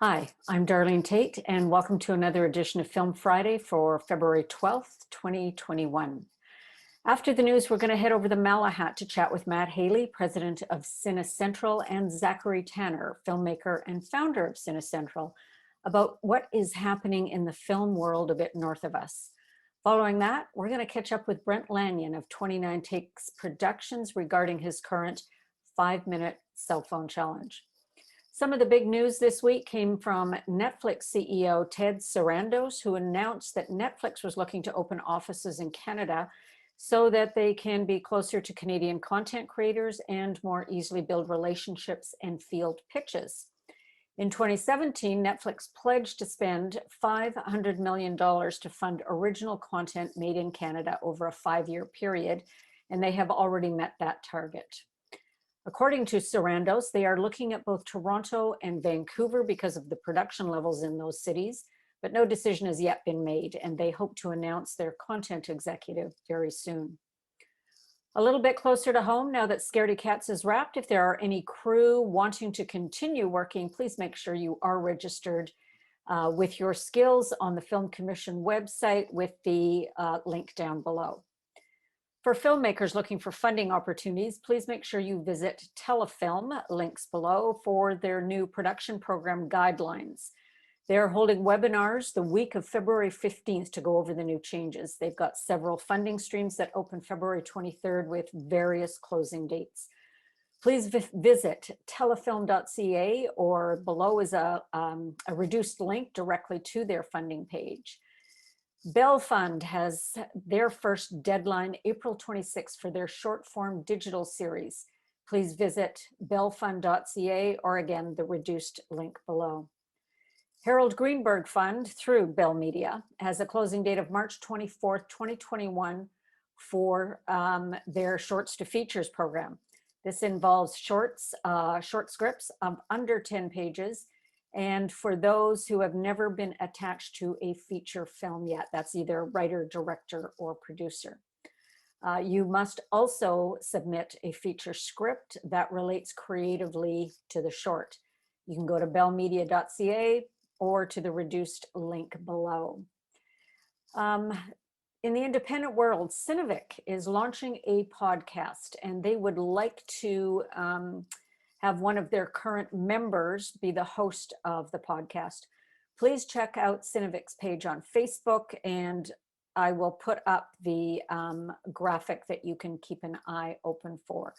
Hi, I'm Darlene Tate, and welcome to another edition of Film Friday for February 12th, 2021. After the news, we're going to head over to Malahat to chat with Matt Haley, president of Cinecentral, and Zachary Tannar, filmmaker and founder of Cinecentral, about what is happening in the film world a bit north of us. Following that, we're going to catch up with Brent Lanyon of 29 Takes Productions regarding his current 5-minute cell phone challenge. Some of the big news this week came from Netflix CEO Ted Sarandos, who announced that Netflix was looking to open offices in Canada so that they can be closer to Canadian content creators and more easily build relationships and field pitches. In 2017, Netflix pledged to spend $500 million to fund original content made in Canada over a 5-year period, and they have already met that target. According to Sarandos, they are looking at both Toronto and Vancouver because of the production levels in those cities, but no decision has yet been made, and they hope to announce their content executive very soon. A little bit closer to home, now that Scaredy Cats is wrapped, if there are any crew wanting to continue working, please make sure you are registered with your skills on the Film Commission website with the link down below. For filmmakers looking for funding opportunities, please make sure you visit Telefilm, links below, for their new production program guidelines. They're holding webinars the week of February 15th to go over the new changes. They've got several funding streams that open February 23rd with various closing dates. Please visit telefilm.ca, or below is a reduced link directly to their funding page. Bell Fund has their first deadline, April 26th, for their short form digital series. Please visit bellfund.ca, or again, the reduced link below. Harold Greenberg Fund, through Bell Media, has a closing date of March 24th, 2021 for their Shorts to Features program. This involves short scripts of under 10 pages, and for those who have never been attached to a feature film yet, that's either writer, director, or producer. You must also submit a feature script that relates creatively to the short. You can go to bellmedia.ca or to the reduced link below. In the independent world, Cinevic is launching a podcast, and they would like to have one of their current members be the host of the podcast. Please check out Cinevic's page on Facebook, and I will put up the graphic that you can keep an eye open for.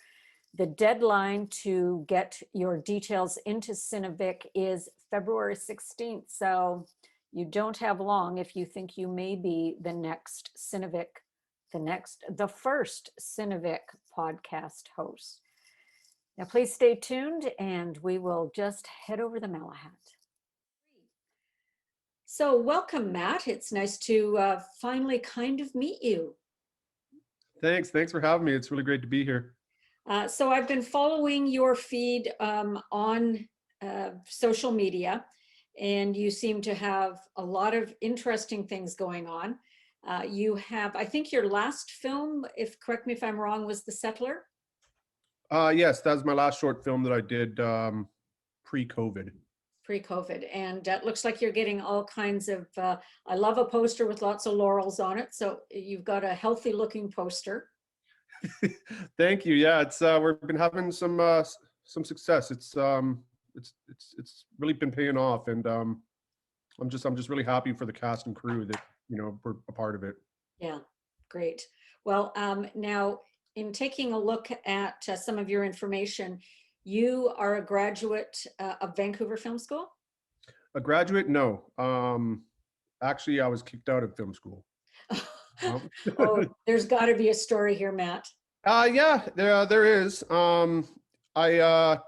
The deadline to get your details into Cinevic is February 16th, so you don't have long if you think you may be the next Cinevic, the first Cinevic podcast host. Now, please stay tuned, and we will just head over to Malahat. So welcome, Matt. It's nice to finally kind of meet you. Thanks for having me. It's really great to be here. So I've been following your feed on social media, and you seem to have a lot of interesting things going on. You have, I think your last film, correct me if I'm wrong, was The Settler? Yes, that was my last short film that I did pre-COVID. Pre-COVID, and it looks like you're getting all kinds of, I love a poster with lots of laurels on it, so you've got a healthy looking poster. Thank you. Yeah, it's we've been having some success. It's really been paying off, and I'm just really happy for the cast and crew that were a part of it. Yeah, great. Well, now in taking a look at some of your information, you are a graduate of Vancouver Film School? A graduate? No. Actually, I was kicked out of film school. Oh, there's got to be a story here, Matt. Yeah, there is. I got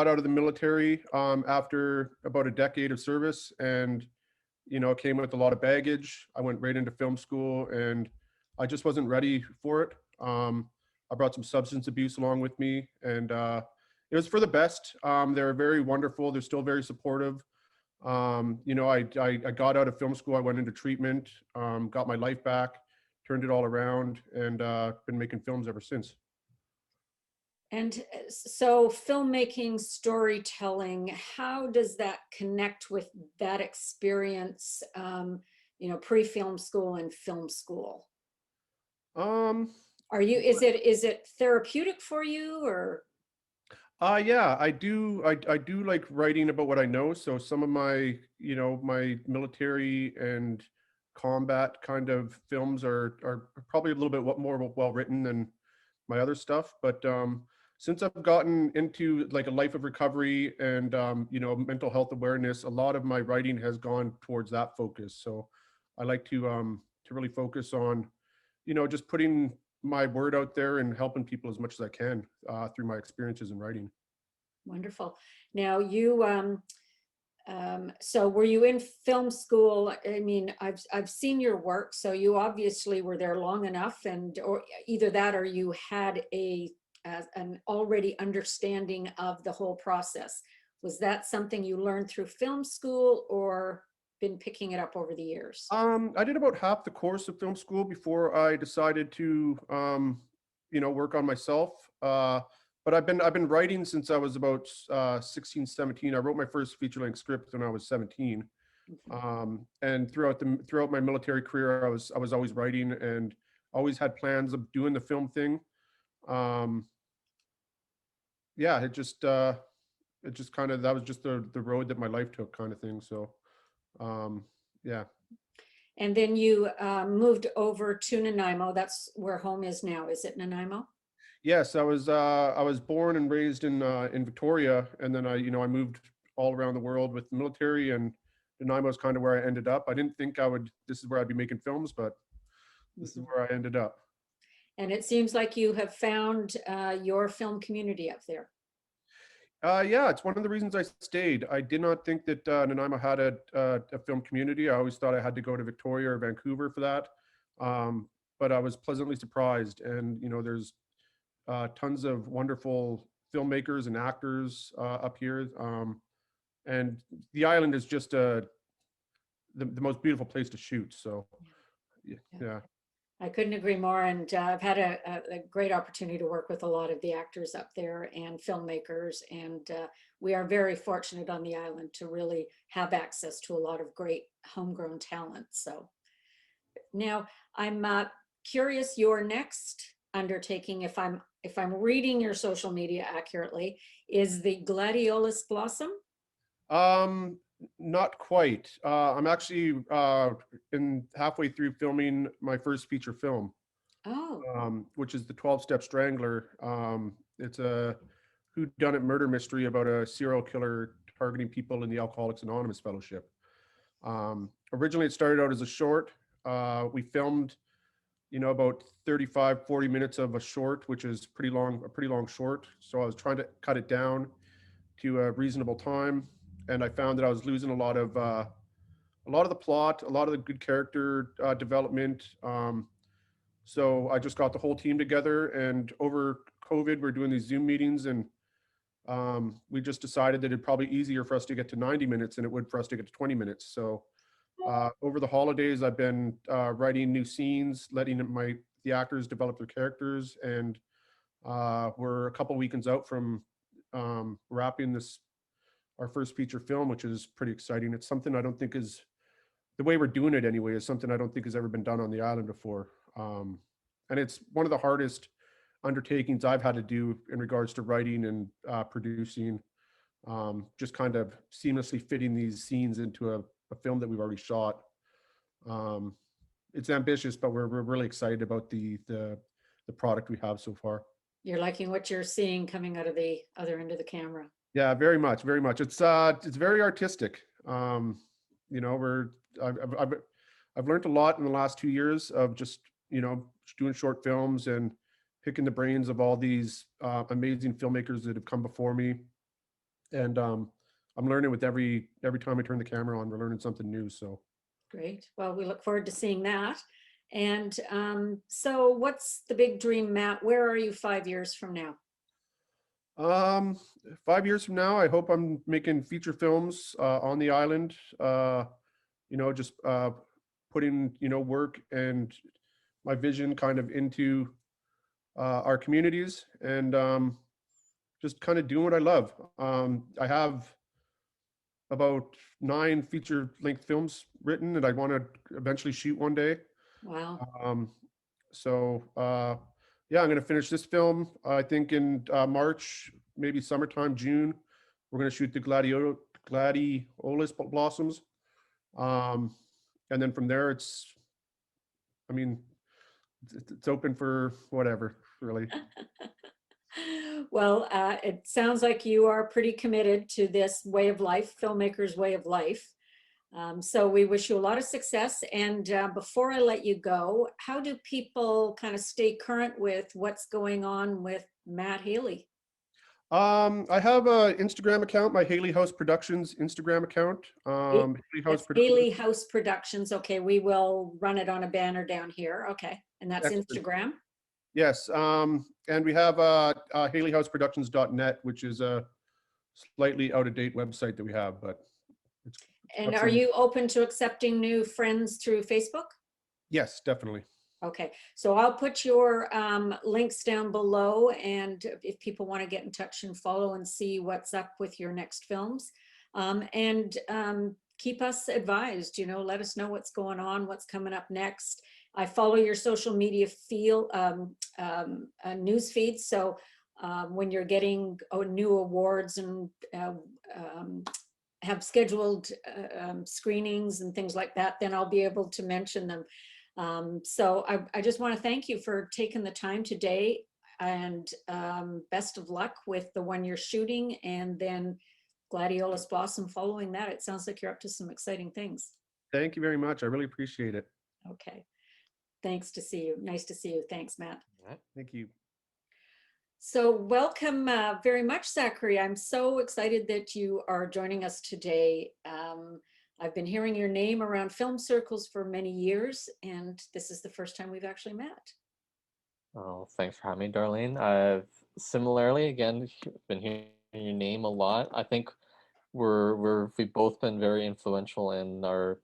out of the military after about a decade of service, and it came with a lot of baggage. I went right into film school, and I just wasn't ready for it. I brought some substance abuse along with me, and it was for the best. They're very wonderful. They're still very supportive. I got out of film school. I went into treatment, got my life back, turned it all around, and been making films ever since. And so filmmaking, storytelling, how does that connect with that experience, pre-film school and film school? Um, Is it therapeutic for you or? yeah, I do like writing about what I know. So some of my, my military and combat kind of films are probably a little bit more well written than my other stuff. But since I've gotten into like a life of recovery and mental health awareness, a lot of my writing has gone towards that focus. So I like to really focus on, just putting my word out there and helping people as much as I can through my experiences in writing. Wonderful. Now so were you in film school? I mean, I've seen your work, so you obviously were there long enough, and or either that or you had an already understanding of the whole process. Was that something you learned through film school or been picking it up over the years? I did about half the course of film school before I decided to, work on myself. But I've been writing since I was about 16, 17. I wrote my first feature-length script when I was 17. Mhm. And throughout my military career, I was always writing and always had plans of doing the film thing. Um, yeah, it just kind of that was just the road that my life took, kind of thing. So um, yeah. And then you moved over to Nanaimo. That's where home is now. Is it Nanaimo? Yes, I was born and raised in Victoria, and then I moved all around the world with the military, and Nanaimo is kind of where I ended up. I didn't think this is where I'd be making films, but this is Mhm. where I ended up. And it seems like you have found your film community up there. Yeah, it's one of the reasons I stayed. I did not think that Nanaimo had a film community. I always thought I had to go to Victoria or Vancouver for that. Um, but I was pleasantly surprised, and there's tons of wonderful filmmakers and actors up here. And the island is just the most beautiful place to shoot. So Yeah. yeah. I couldn't agree more. And I've had a great opportunity to work with a lot of the actors up there and filmmakers. And we are very fortunate on the island to really have access to a lot of great homegrown talent. So now I'm curious, your next undertaking, if I'm reading your social media accurately, is the Gladiolus Blossom. Um, Not quite. I'm actually in halfway through filming my first feature film, Oh, which is the 12 Step Strangler. It's a whodunit murder mystery about a serial killer targeting people in the Alcoholics Anonymous Fellowship. Originally, it started out as a short. We filmed, about 35, 40 minutes of a short, which is a pretty long short. So I was trying to cut it down to a reasonable time, and I found that I was losing a lot of the plot, a lot of the good character development. So I just got the whole team together, and over COVID, we're doing these Zoom meetings, and we just decided that it'd probably easier for us to get to 90 minutes than it would for us to get to 20 minutes. So over the holidays, I've been writing new scenes, letting the actors develop their characters, and we're a couple weekends out from wrapping our first feature film, which is pretty exciting. It's something I don't think is the way we're doing it anyway, is something I don't think has ever been done on the island before. And it's one of the hardest undertakings I've had to do in regards to writing and producing, just kind of seamlessly fitting these scenes into a film that we've already shot. Um, it's ambitious, but we're really excited about the product we have so far. you're liking what you're seeing coming out of the other end of the camera. Yeah, very much, very much. It's very artistic. We're I've learned a lot in the last 2 years of just doing short films and picking the brains of all these amazing filmmakers that have come before me, and I'm learning with every time I turn the camera on. We're learning something new. So Great. Well, we look forward to seeing that. And so what's the big dream, Matt? Where are you 5 years from now? um, 5 years from now, I hope I'm making feature films on the island. Just putting work and my vision kind of into our communities, and just kind of doing what I love. I have about 9 feature-length films written that I want to eventually shoot one day. Wow. Um, yeah, I'm going to finish this film, I think in March, maybe summertime, June. We're going to shoot the gladiolus blossoms. And then from there, I mean, it's open for whatever, really. Well, it sounds like you are pretty committed to this way of life, filmmakers' way of life. So we wish you a lot of success. And before I let you go, how do people kind of stay current with what's going on with Matt Haley? I have a Instagram account, my Haley House Productions Instagram account. Haley House That's Productions. Haley House Productions. Okay, we will run it on a banner down here. Okay, and that's Excellent. Instagram. Yes, and we have HaleyHouseProductions.net, which is a slightly out of date website that we have, but it's And got are some. you open to accepting new friends through Facebook? Yes, definitely. Okay, so I'll put your links down below, and if people want to get in touch and follow and see what's up with your next films, and keep us advised, let us know what's going on, what's coming up next. I follow your social media news feed, so when you're getting new awards and have scheduled screenings and things like that, then I'll be able to mention them. So I just want to thank you for taking the time today, and best of luck with the one you're shooting, and then Gladiolus Blossom following that. It sounds like you're up to some exciting things. Thank you very much. I really appreciate it. Okay. Thanks to see you. Nice to see you. Thanks, Matt. Thank you. So welcome very much, Zachary. I'm so excited that you are joining us today. I've been hearing your name around film circles for many years, and this is the first time we've actually met. Oh, thanks for having me, Darlene. I've similarly, again, been hearing your name a lot. I think we've both been very influential in our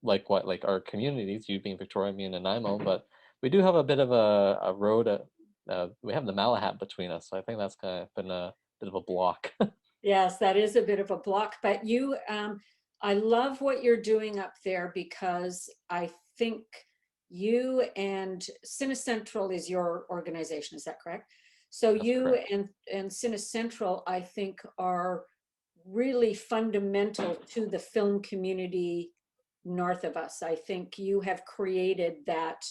like our communities, you being Victoria, me in Nanaimo, but we do have a bit of a road. We have the Malahat between us, so I think that's kind of been a bit of a block. Yes, that is a bit of a block, but I love what you're doing up there, because I think you and Cinecentral is your organization, is that correct? So That's you correct. and Cinecentral, I think, are really fundamental to the film community north of us. I think you have created that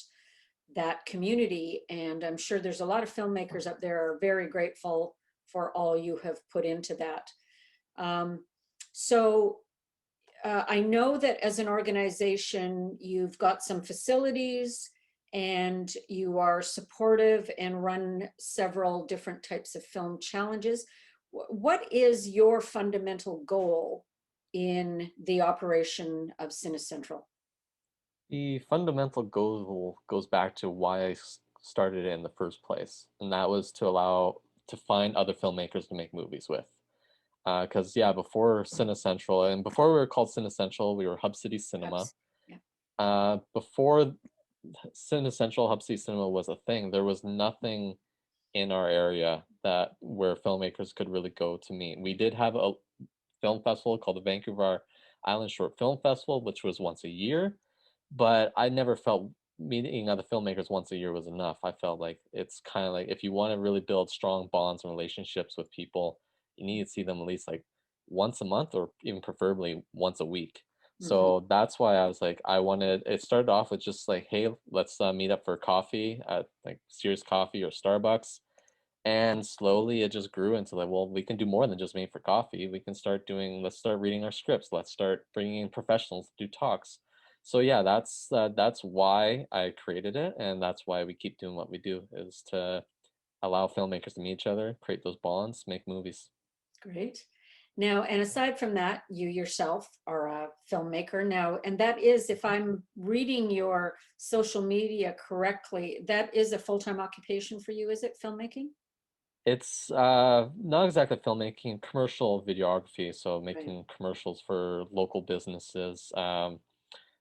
community, and I'm sure there's a lot of filmmakers up there are very grateful for all you have put into that. So I know that as an organization, you've got some facilities and you are supportive and run several different types of film challenges. What is your fundamental goal in the operation of Cinecentral? The fundamental goal goes back to why I started it in the first place, and that was to find other filmmakers to make movies with. Because yeah, before Cinecentral, and before we were called Cinecentral, we were Hub City Cinema. Yeah. Before Cinecentral, Hub City Cinema was a thing, there was nothing in our area where filmmakers could really go to meet. We did have a film festival called the Vancouver Island Short Film Festival, which was once a year, but I never felt meeting other filmmakers once a year was enough. I felt like it's kind of like if you want to really build strong bonds and relationships with people, you need to see them at least like once a month or even preferably once a week. So that's why I was like, it started off with just like, hey, let's meet up for coffee at like Sears Coffee or Starbucks. And slowly it just grew into like, well, we can do more than just meet for coffee. Let's start reading our scripts. Let's start bringing in professionals to do talks. So yeah, that's why I created it. And that's why we keep doing what we do, is to allow filmmakers to meet each other, create those bonds, make movies. Great. Now, and aside from that, you yourself are a filmmaker now, and that is, if I'm reading your social media correctly, that is a full-time occupation for you, is it, filmmaking? It's not exactly filmmaking, commercial videography, so Right. making commercials for local businesses.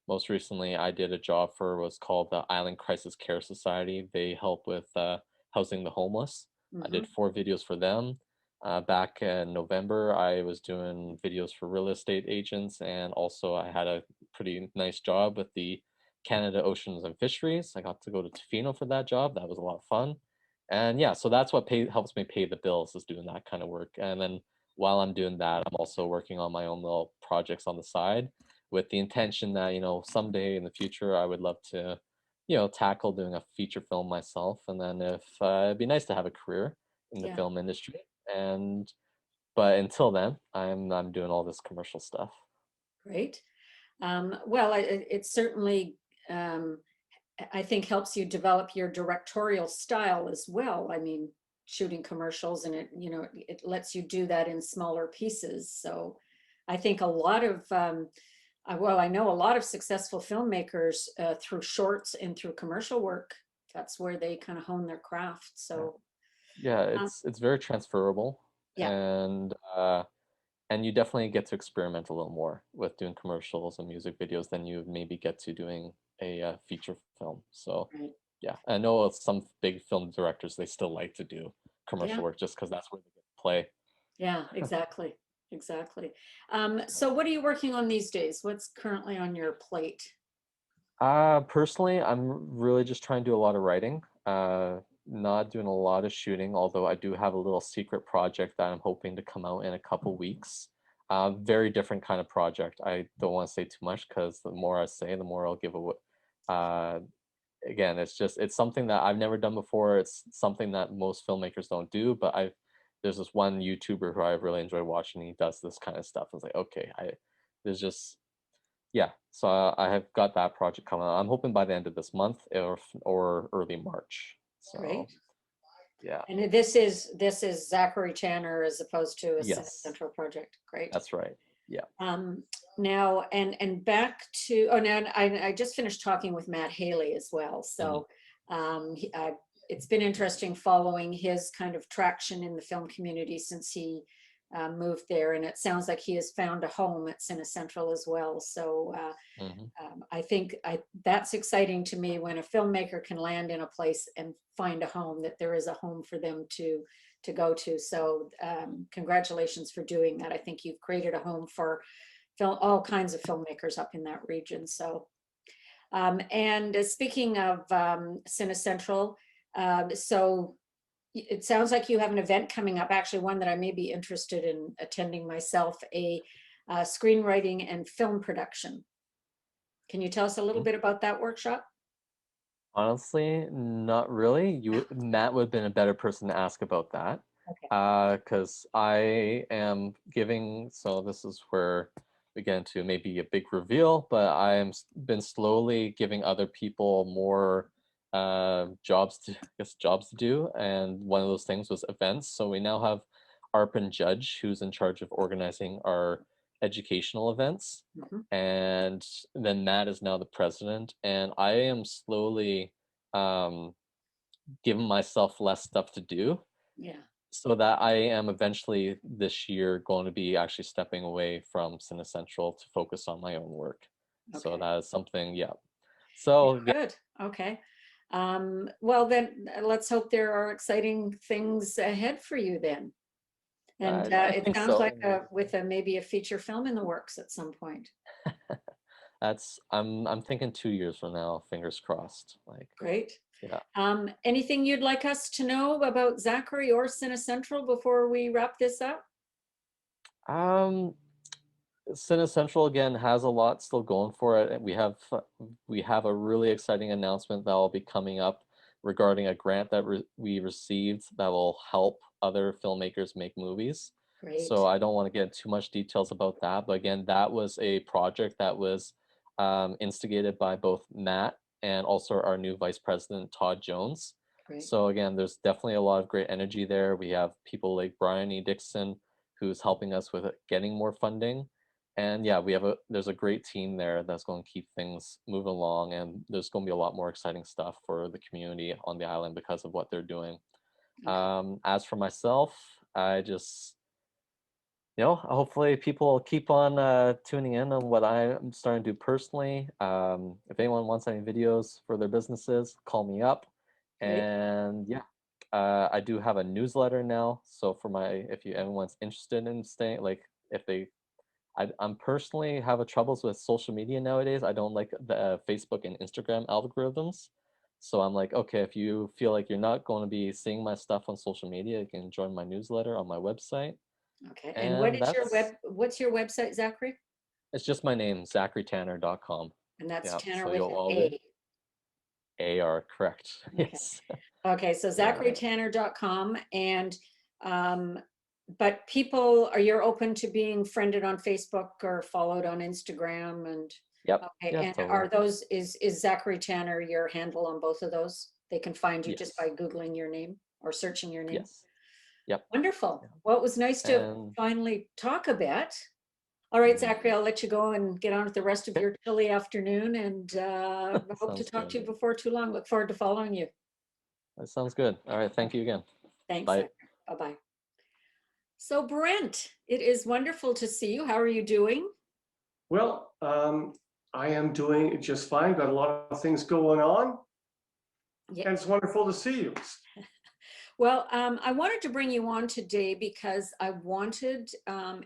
Most recently, I did a job for what's called the Island Crisis Care Society. They help with housing the homeless. I did 4 videos for them. Back in November, I was doing videos for real estate agents, and also I had a pretty nice job with the Canada Oceans and Fisheries. I got to go to Tofino for that job. That was a lot of fun. And yeah, so that's what helps me pay the bills, is doing that kind of work. And then while I'm doing that, I'm also working on my own little projects on the side, with the intention that, someday in the future, I would love to, tackle doing a feature film myself. And then if it'd be nice to have a career in the Yeah, film industry. And but until then, I'm doing all this commercial stuff. great. Well, it certainly, I think, helps you develop your directorial style as well. I mean, shooting commercials, and it lets you do that in smaller pieces. So I think a lot of, well, I know a lot of successful filmmakers through shorts and through commercial work. That's where they kind of hone their craft. Yeah, So, yeah, um, it's very transferable, yeah, and and you definitely get to experiment a little more with doing commercials and music videos than you maybe get to doing a feature film. So right. yeah, I know some big film directors, they still like to do Yeah, commercial work just because that's where they get to play. yeah, exactly. Exactly. Yeah. So what are you working on these days? What's currently on your plate? Personally, I'm really just trying to do a lot of writing. Not doing a lot of shooting, although I do have a little secret project that I'm hoping to come out in a couple weeks. Very different kind of project. I don't want to say too much because the more I say, the more I'll give away. Uh, Again, it's something that I've never done before. It's something that most filmmakers don't do, but there's this one YouTuber who I really enjoy watching. He does this kind of stuff. It's like, okay, there's just yeah, so I have got that project coming out. I'm hoping by the end of this month, or early March. So Great. yeah, And this is Zachary Tannar as opposed to a yes, Cinecentral project. Great. that's right. Yeah. Um, Now, and back to, oh, now I just finished talking with Matt Haley as well. Mhm. So it's been interesting following his kind of traction in the film community since he moved there. And it sounds like he has found a home at Cinecentral as well. So Mhm. I think that's exciting to me when a filmmaker can land in a place and find a home, that there is a home for them to go to. So congratulations for doing that. I think you've created a home for all kinds of filmmakers up in that region. So, and speaking of Cinecentral, so it sounds like you have an event coming up, actually one that I may be interested in attending myself, a screenwriting and film production. Can you tell us a little Mhm. bit about that workshop? Honestly, not really. Matt would have been a better person to ask about that. Okay. Because I am giving, so this is where we get into maybe a big reveal, but been slowly giving other people more jobs to do, and one of those things was events. So we now have Arpin Judge, who's in charge of organizing our educational events, Mhm. and then Matt is now the president, and I am slowly um, giving myself less stuff to do, Yeah. so that I am eventually this year going to be actually stepping away from Cinecentral to focus on my own work. So Okay. that is something, yeah. Yeah, So yeah, good. Okay. Well, then let's hope there are exciting things ahead for you then. And I it think sounds so. like with maybe a feature film in the works at some point. I'm thinking 2 years from now, fingers crossed. Like, Great. yeah. Anything you'd like us to know about Zachary or Cinecentral before we wrap this up? Um, Cinecentral again has a lot still going for it. And we have a really exciting announcement that will be coming up regarding a grant that we received that will help other filmmakers make movies. So Great. I don't want to get into too much details about that, but again, that was a project that was instigated by both Matt and also our new Vice President Todd Jones. Great. So again, there's definitely a lot of great energy there. We have people like Brian E. Dixon, who's helping us with getting more funding, and yeah, there's a great team there that's going to keep things moving along, and there's going to be a lot more exciting stuff for the community on the island because of what they're doing. Okay. As for myself, I just, hopefully people keep on tuning in on what I'm starting to do personally. If anyone wants any videos for their businesses, call me up. Great. And yeah, I do have a newsletter now. So for if anyone's interested in staying, like if I'm personally have a troubles with social media nowadays. I don't like the Facebook and Instagram algorithms. So I'm like, okay, if you feel like you're not going to be seeing my stuff on social media, you can join my newsletter on my website. Okay. And And what's your website, Zachary? it's just my name, zacharytannar.com. And that's Yeah, Tanner so with you'll an all A. AR, correct. Okay. Yes. Okay, so Yeah. zacharytannar.com. And but people, you're open to being friended on Facebook or followed on Instagram and Yep. okay, Yeah, and totally. are those is Zachary Tannar your handle on both of those? They can find you just Yes. by Googling your name or searching your name. Yes. Yep. Wonderful. Yeah. Well, it was nice to And finally talk a bit. All right, Mhm. Zachary, I'll let you go and get on with the rest of Okay. your chilly afternoon, and hope to Sounds talk to you good. before too long. Look forward to following you. That sounds good. All right. Thank you again. Thanks, Bye. Zachary. Bye-bye. So Brent, it is wonderful to see you. How are you doing? Well, I am doing just fine. Got a lot of things going on. Yeah. And it's wonderful to see you. Well, I wanted to bring you on today because I wanted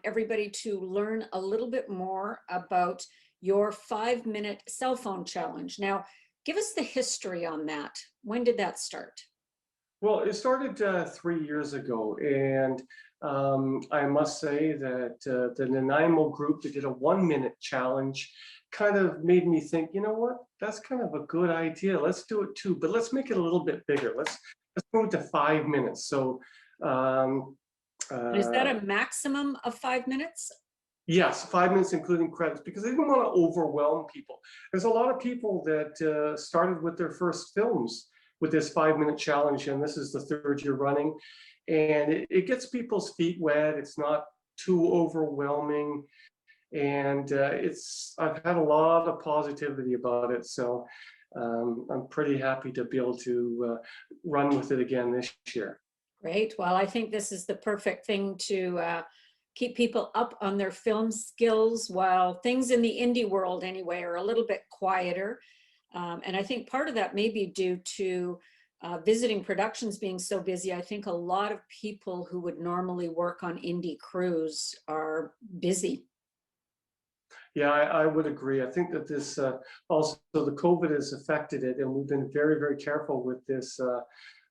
everybody to learn a little bit more about your 5-minute cell phone challenge. Now, give us the history on that. When did that start? Well, it started 3 years ago, and I must say that the Nanaimo group that did a 1-minute challenge kind of made me think, you know what, that's kind of a good idea. Let's do it too, but let's make it a little bit bigger. Let's move to 5 minutes. So Is that a maximum of 5 minutes? yes, 5 minutes including credits, because they didn't want to overwhelm people. There's a lot of people that started with their first films with this 5-minute challenge, and this is the 3rd year running. And it gets people's feet wet. It's not too overwhelming. And I've had a lot of positivity about it. So I'm pretty happy to be able to run with it again this year. Great. Well, I think this is the perfect thing to keep people up on their film skills while things in the indie world anyway are a little bit quieter. And I think part of that may be due to visiting productions being so busy. I think a lot of people who would normally work on indie crews are busy. Yeah, I would agree. I think that this also the COVID has affected it, and we've been very, very careful with this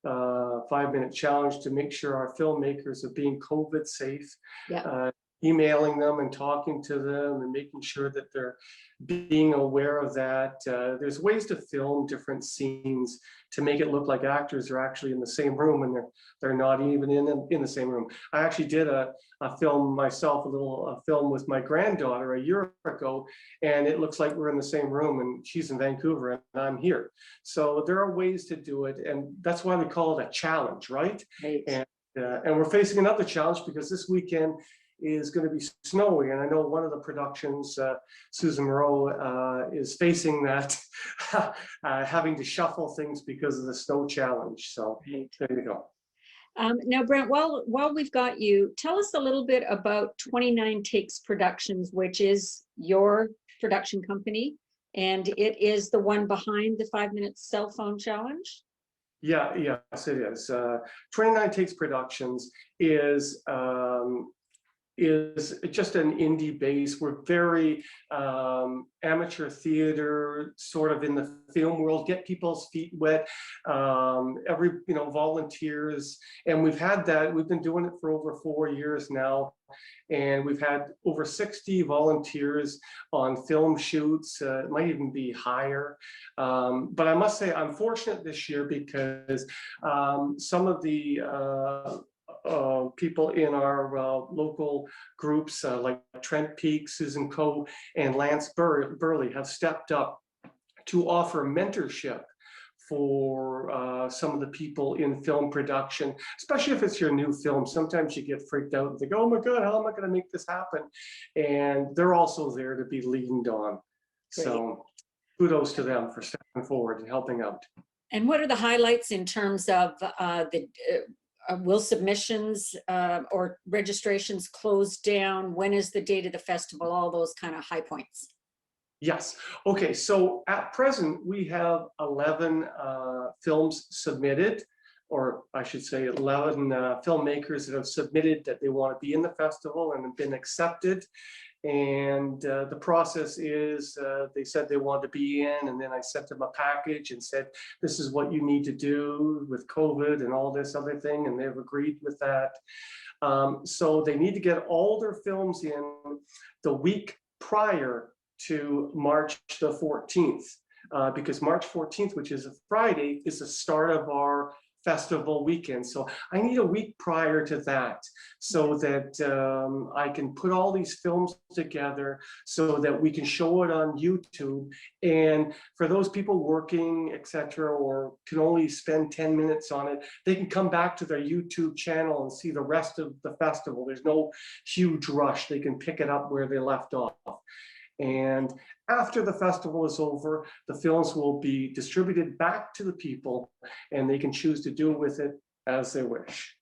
5-minute challenge to make sure our filmmakers are being COVID safe. Yeah. Emailing them and talking to them and making sure that they're being aware of that. There's ways to film different scenes to make it look like actors are actually in the same room, and they're not even in the same room. I actually did a film myself, a film with my granddaughter a year ago, and it looks like we're in the same room, and she's in Vancouver and I'm here. So there are ways to do it, and that's why we call it a challenge, right? Right. And we're facing another challenge because this weekend is going to be snowy, and I know one of the productions, Susan Moreau, is facing that, having to shuffle things because of the snow challenge. So Right. there you go. Now, Brent, while we've got you, tell us a little bit about 29 Takes Productions, which is your production company, and it is the one behind the 5-minute cell phone challenge. Yeah, yes, it is. 29 Takes Productions is just an indie base. We're very amateur theater, sort of in the film world, get people's feet wet, volunteers. And we've been doing it for over 4 years now. And we've had over 60 volunteers on film shoots. It might even be higher. But I must say, I'm fortunate this year because some of the people in our local groups like Trent Peake, Susan Coe, and Lance Burley have stepped up to offer mentorship for some of the people in film production, especially if it's your new film. Sometimes you get freaked out and think, oh my God, how am I going to make this happen? And they're also there to be leaned on. Great. So kudos to them for stepping forward and helping out. And what are the highlights in terms of will submissions or registrations close down? When is the date of the festival? All those kind of high points. Yes. Okay. So at present, we have 11 films submitted. or I should say 11 filmmakers that have submitted that they want to be in the festival and have been accepted. And the process is they said they wanted to be in, and then I sent them a package and said, this is what you need to do with COVID and all this other thing, and they've agreed with that. So they need to get all their films in the week prior to March the 14th, because March 14th, which is a Friday, is the start of our festival weekend. So I need a week prior to that so that I can put all these films together so that we can show it on YouTube. And for those people working, etc., or can only spend 10 minutes on it, they can come back to their YouTube channel and see the rest of the festival. There's no huge rush. They can pick it up where they left off. And after the festival is over, the films will be distributed back to the people, and they can choose to do with it as they wish.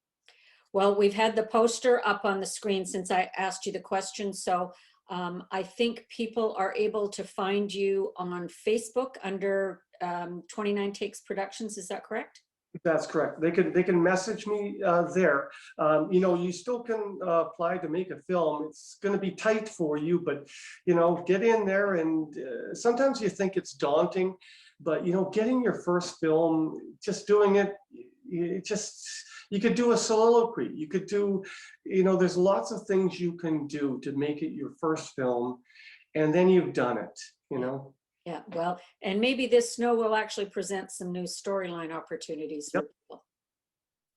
Well, we've had the poster up on the screen since I asked you the question. So I think people are able to find you on Facebook under 29 Takes Productions. Is that correct? That's correct. They can message me there. You know, you still can apply to make a film. It's going to be tight for you, but you know, get in there. And sometimes you think it's daunting, but you know, getting your first film, just doing it, you could do a soliloquy. You could do, you know, there's lots of things you can do to make it your first film, and then you've done it. You know. Yeah, well, and maybe this snow will actually present some new storyline opportunities for people.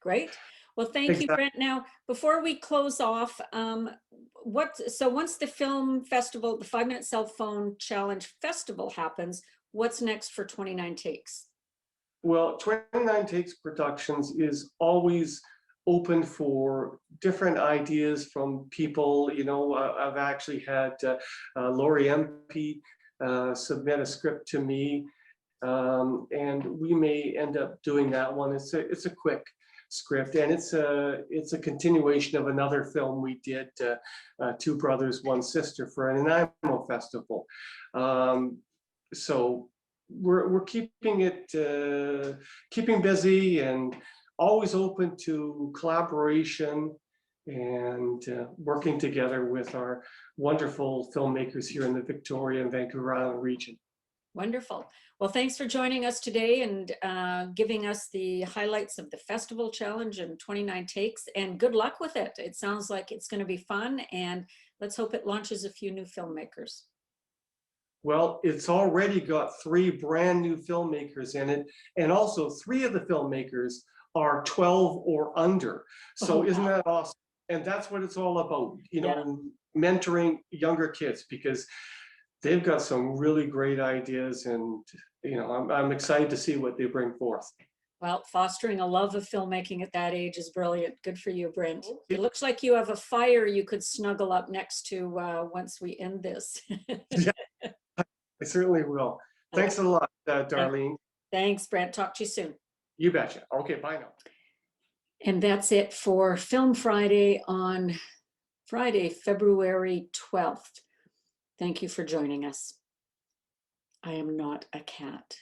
Great. Well, thank you, Brent. Now, before we close off, so once the film festival, the 5-Minute Cell Phone Challenge Festival happens, what's next for 29 Takes? Well, 29 Takes Productions is always open for different ideas from people. You know, I've actually had Lori MP submit a script to me, and we may end up doing that one. It's a quick script, and it's a continuation of another film we did, Two Brothers, One Sister, for an Nanaimo festival. So we're keeping it keeping busy and always open to collaboration and working together with our wonderful filmmakers here in the Victoria and Vancouver Island region. Wonderful. Well, thanks for joining us today and giving us the highlights of the Festival Challenge and 29 Takes, and good luck with it. It sounds like it's going to be fun, and let's hope it launches a few new filmmakers. Well, it's already got 3 brand new filmmakers in it, and also 3 of the filmmakers are 12 or under. So isn't that awesome? And that's what it's all about, you know, mentoring younger kids, because they've got some really great ideas, and you know, I'm excited to see what they bring forth. Well, fostering a love of filmmaking at that age is brilliant. Good for you, Brent. It looks like you have a fire you could snuggle up next to once we end this. Yeah, I certainly will. Thanks a lot, Darlene. Thanks, Brent. Talk to you soon. You betcha. Okay, bye now. And that's it for Film Friday on Friday, February 12th. Thank you for joining us. I am not a cat.